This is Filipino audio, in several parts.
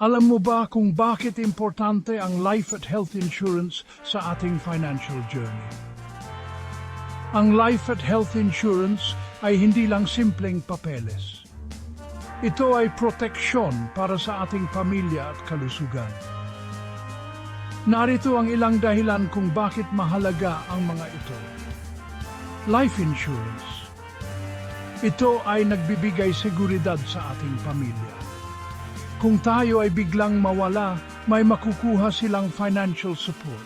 Alam mo ba kung bakit importante ang life at health insurance sa ating financial journey? Ang life at health insurance ay hindi lang simpleng papeles. Ito ay proteksyon para sa ating pamilya at kalusugan. Narito ang ilang dahilan kung bakit mahalaga ang mga ito. Life insurance. Ito ay nagbibigay seguridad sa ating pamilya. Kung tayo ay biglang mawala, may makukuha silang financial support.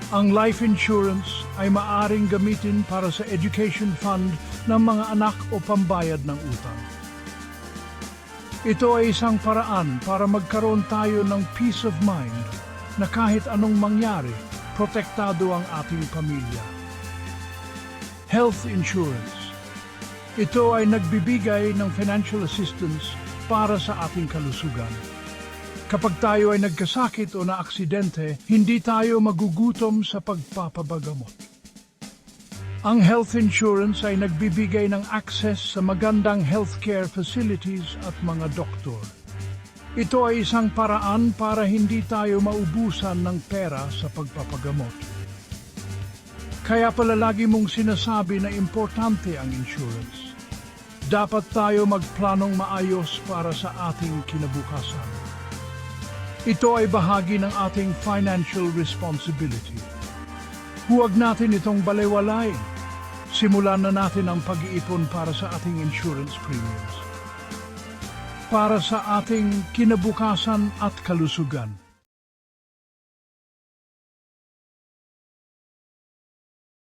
Ang life insurance ay maaring gamitin para sa education fund ng mga anak o pambayad ng utang. Ito ay isang paraan para magkaroon tayo ng peace of mind na kahit anong mangyari, protektado ang ating pamilya. Health insurance. Ito ay nagbibigay ng financial assistance para sa ating kalusugan. Kapag tayo ay nagkasakit o naaksidente, hindi tayo magugutom sa pagpapabagamot. Ang health insurance ay nagbibigay ng access sa magandang healthcare facilities at mga doktor. Ito ay isang paraan para hindi tayo maubusan ng pera sa pagpapagamot. Kaya pala lagi mong sinasabi na importante ang insurance. Dapat tayo magplanong maayos para sa ating kinabukasan. Ito ay bahagi ng ating financial responsibility. Huwag natin itong balewalain. Simulan na natin ang pag-iipon para sa ating insurance premiums. Para sa ating kinabukasan at kalusugan.